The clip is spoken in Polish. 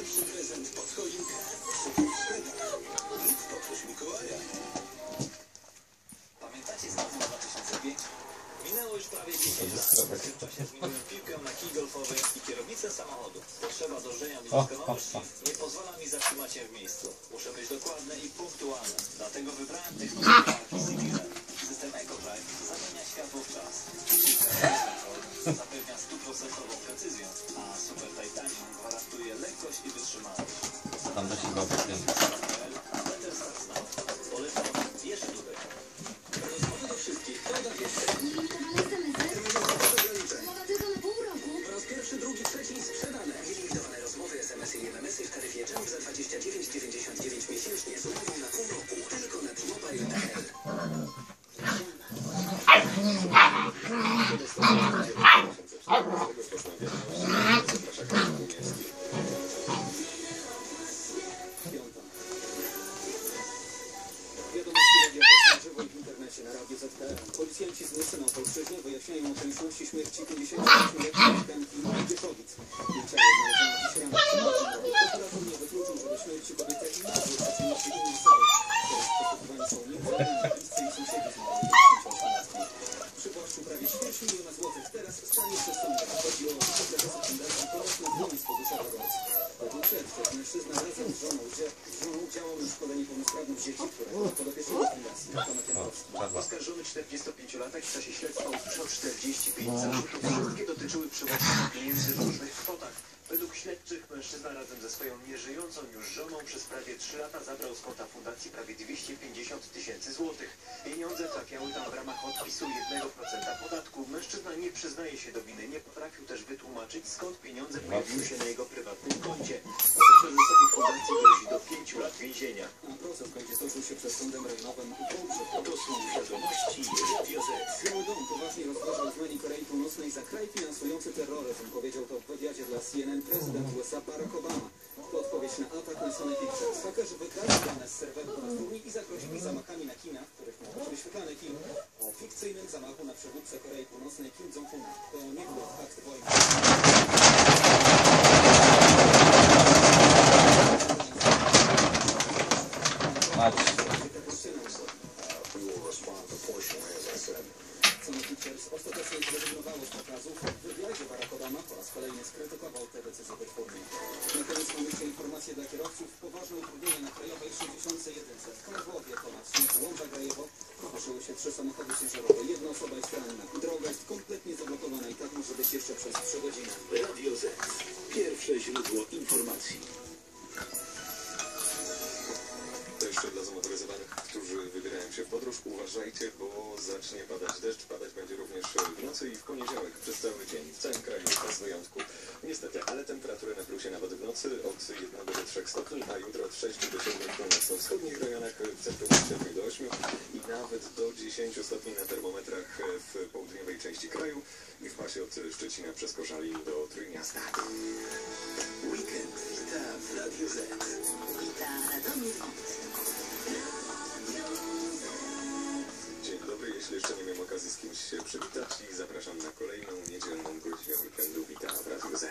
Najlepszy prezent pod choinkę. Lub poproś Mikołaja. Pamiętacie sezon 2005? Minęło już prawie 10 lat. W tym czasie zmieniłem piłkę na kij golfowy i kierownicę samochodu. Potrzeba dążenia do doskonałości nie pozwala mi zatrzymać się w miejscu. Muszę być dokładny i punktualny. Dlatego wybrałem technologię marki Citizen. System EcoDrive zamienia światło w czas. Zapewnia 100% precyzję, a Super Titanium gwarantuje lekkość i wytrzymałość. Tam da się bawić. Polecam jeszcze tutaj. Rozmowy do wszystkich. Kto da jeszcze? Po raz pierwszy, drugi, trzeci sprzedane. Nielimitowane rozmowy, SMS-y i MMS-y w taryfie Jump za 29,99 miesięcznie z umową na pół roku. Tylko na T-Mobile.pl. Na Radio ZPR. Policjanci z Mysy na Opolszczyźnie wyjaśniają okoliczności śmierci 58-letniej mieszkanki Gieszowic. Jej ciało znaleziono dziś rano przy Marcin. Prokurator nie wykluczył, że do śmierci kobiety i mogły przyczynić się inne osoby. Teraz poszukiwani są m.in. bliscy i sąsiedzi zmarłej 58-latki. Przy płaszczu prawie 4 miliona złotych teraz stanie przed sądem. Chodzi o prezesa fundacji Pomocny Dłoń z Bogusza Roberts. Według śledczych mężczyzna razem z żoną działał na szkole niepełnosprawnych dzieci, które podopiecznego fundacji. Oskarżony 45-latek w czasie śledztwa usłyszał 45 zarzutów. Wszystkie dotyczyły przywłaszczenia pieniędzy w różnych kwotach. Według śledczych mężczyzna razem ze swoją nieżyjącą już żoną przez prawie 3 lata zabrał z konta fundacji prawie 250 000 złotych. Pieniądze trafiały tam w ramach odpisu 1% podatku. Mężczyzna nie przyznaje się do winy, nie potrafił też wytłumaczyć, skąd pieniądze pojawiły się na jego prywatnym koncie. Prezesowi fundacji grozi do 5 lat więzienia. Proces będzie toczył się przed sądem rejonowym w Wałbrzychu. To są wiadomości Radio Z. Biały Dom poważnie rozważa uznanie Korei Północnej za kraj finansujący terroryzm. Powiedział to w wywiadzie dla CNN prezydent USA Barack Obama. To odpowiedź na atak na Sony Pictures. Hakerzy wykradli dane z serwerów platformy i zagrozili zamachami na kinach, w których miał być wyświetlany film o fikcyjnym zamachu na przywódcę Korei Północnej Kim Jong-una. To nie był akt wojny. Sony Pictures ostatecznie zrezygnowało z pokazów. W wywiadzie Barack Obama po raz kolejny skrytykował te decyzje wytwórni. Na koniec mamy jeszcze informacje dla kierowców. Poważne utrudnienia na krajowej 61. W Karłowie ponad śniegu Łomża Grajewo ruszyły się 3 samochody ciężarowe. Jedna osoba jest ranna. Droga jest kompletnie zablokowana i tak może być jeszcze przez 3 godziny. Radio Z. Pierwsze źródło informacji. To jeszcze dla zamotoryzowanych, którzy wybierają się w podróż. Uważajcie, bo zacznie padać deszcz. Padać będzie również w nocy i w poniedziałek przez cały dzień. W całym kraju bez wyjątku. Niestety, ale temperatury na plusie nawet w nocy od 1 do 3 stopni, a jutro od 6 do 7 w północno-wschodnich rejonach, w centrum od 7 do 8 i nawet do 10 stopni na termometrach w południowej części kraju i w pasie od Szczecina przez Koszalin do Trójmiasta. Weekend wita w Radio Z. Wita Radomir Ott. Dzień dobry, jeśli jeszcze nie miałem okazji z kimś się przywitać i zapraszam na kolejną niedzielną godzinę weekendu. Witam w Radio Z.